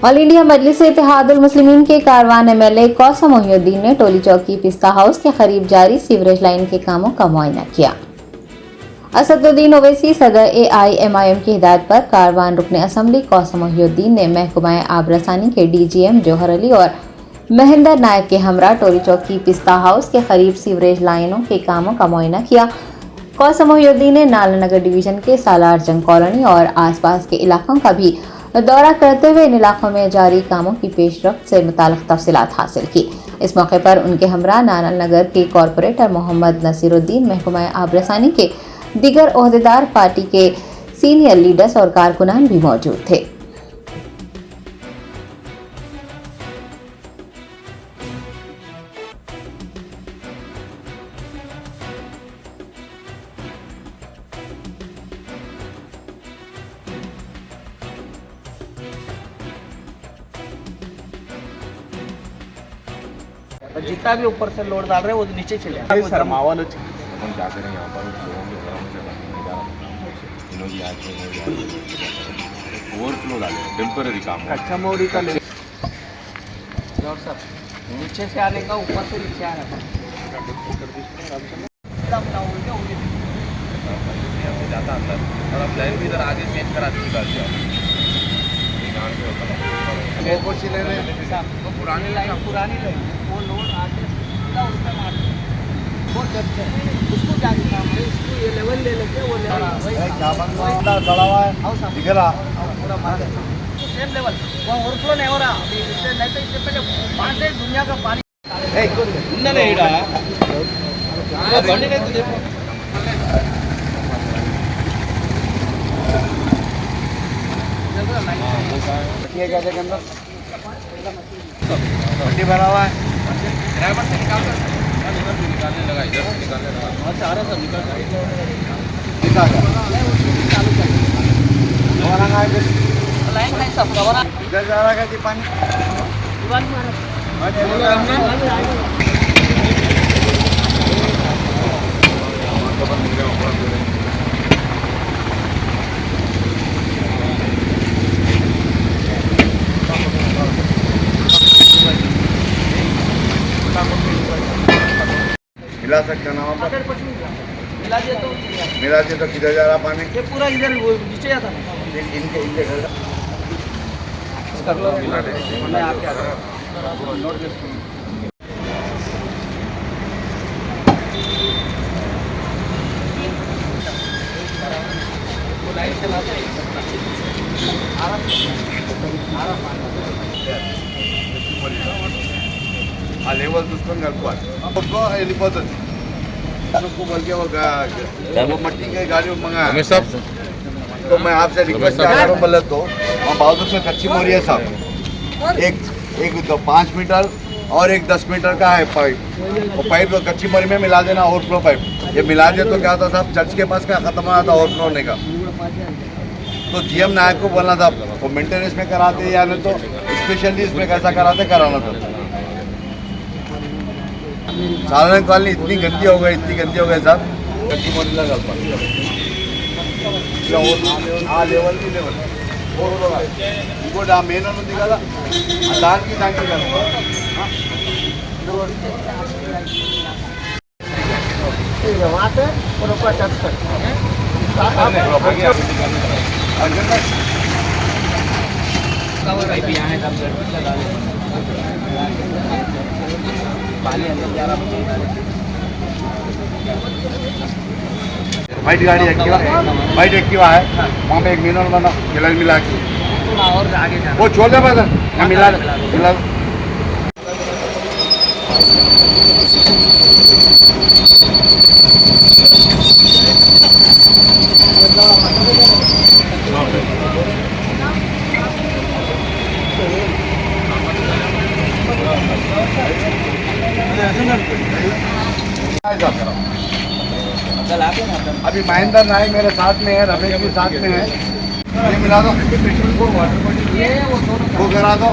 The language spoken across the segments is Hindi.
ऑल इंडिया मजलिस इत्तेहादुल मुस्लिमीन के कारवान एमएलए कौसम मोहिउद्दीन ने टोली चौकी पिस्ता हाउस के करीब जारी सीवरेज लाइन के कामों का मुआयना किया। असदुद्दीन ओवैसी सदर AIMIM की हिदायत पर कारवान रुकने असम्बली कौसम मोहिउद्दीन ने महकमा आबरसानी के DGM जौहर अली और महेंद्र नायक के हमरा टोली चौकी पिस्ता हाउस के करीब सीवरेज लाइनों के कामों का मुआयना किया। कौसम मोहिउद्दीन ने नालानगर डिवीजन के सालार जंग कॉलोनी और आसपास के इलाकों का भी दौरा करते हुए इन इलाकों में जारी कामों की पेशरफ्त से मुताल्लिक़ तफसीलात हासिल की। इस मौके पर उनके हमरा नालानगर के कॉरपोरेटर मोहम्मद नसीरुद्दीन, महकमा आबरसानी के दीगर ओहदेदार, पार्टी के सीनियर लीडर्स और कारकुनान भी मौजूद थे। जितना भी ऊपर से लोड डाल रहे हैं वो नीचे चले जाए। सर माहौल हम क्या करें यहाँ पर लोगों के घरों में से इन्हों की आज ओवरफ्लो डाले टेम्पररी काम है। अच्छा मोरी का ले सर नीचे से आने का, ऊपर से नीचे आने का जाता अंदर और अब लाइन भी इधर आगे चेंज करा दी निकाल दिया। पुरानी लाइन वो लोड आके सीधा उस पर मारते हैं। वो करते हैं उसको क्या काम है, इसको ये लेवल ले लेके वो लेवल दिख रहा पूरा मार देता सेम लेवल। वो ओवरफ्लो नहीं हो रहा अभी, इससे नहीं तो इससे पहले वहाँ से दुनिया का पानी नहीं रहा बढ़ने का देखो। कैसे के अंदर मट्टी भरा हुआ है, ड्राइवर से निकालने लगा, इधर से निकालने लगा। अच्छा आ रहा सब निकल लाइन है सब कवर इधर जा रहा है कि पानी मिला सकता नाम पर मिला दिया तो किधर जा रहा पानी? ये पूरा इधर नीचे जाता है। इनके इनके घर कर लो मैं आपके आ रहा हूँ नोट लाइट चलाते ఆ లేవల్ చూసుకొని కలుపుకోవాలి వెళ్ళిపోతుంది बोल के वो मट्टी की गाड़ी मंगाया तो मैं आपसे रिक्वेस्ट कर रहा हूँ बोले तो वहाँ बहादुर से कच्ची मोरी है साहब, एक 5 मीटर और एक 10 मीटर का है पाइप। वो पाइप तो कच्ची मोरी में मिला देना, ओवरफ्लो पाइप। ये मिला दे तो क्या होता साहब, चर्च के पास का खत्म होना था ओवरफ्लो होने का। तो GM नायक को बोलना था वो मेंटेनेंस में कराते या नहीं तो स्पेशली इसमें कैसा कराते कराना था। साधारण कॉलोनी इतनी गंदी हो गई साहब, कच्ची मोरी लगा लेवल की लेवल इंको मेन दिखा दान की वहाँ पे वाइट गाड़ी वाइट एक्टिवा है, वहाँ पे एक मिनर बना मिला के और आगे वो छोड़ दे बस मिला अभी महेंद्र नायक मेरे साथ में है, रमेश भी साथ में है। ये मिला दो, वो करा दो,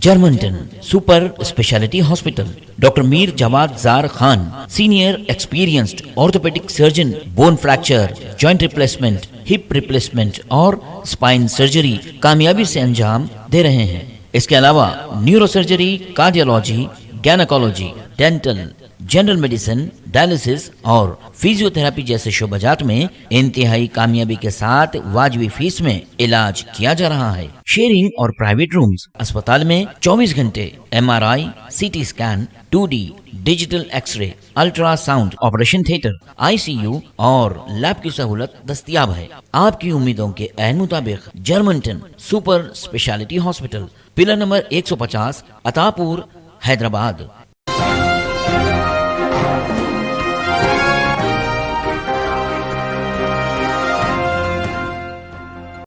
जर्मनटन super speciality hospital, doctor Mir Jawad जार Khan, senior experienced orthopaedic surgeon, bone fracture, joint replacement, hip replacement और स्पाइन सर्जरी कामयाबी से अंजाम दे रहे हैं। इसके अलावा neuro surgery, cardiology, gynaecology, dental, general medicine, dialysis और फिजियोथेरेपी जैसे शोबाजात में इंतहाई कामयाबी के साथ वाजबी फीस में इलाज किया जा रहा है। शेयरिंग और प्राइवेट रूम्स, अस्पताल में 24 घंटे MRI, CT scan, 2D digital x-ray, ultrasound, operation theatre, ICU और लैब की सहूलत दस्तयाब है। आपकी उम्मीदों के ऐन मुताबिक Germanten super speciality hospital, pillar number 150, Attapur, Hyderabad.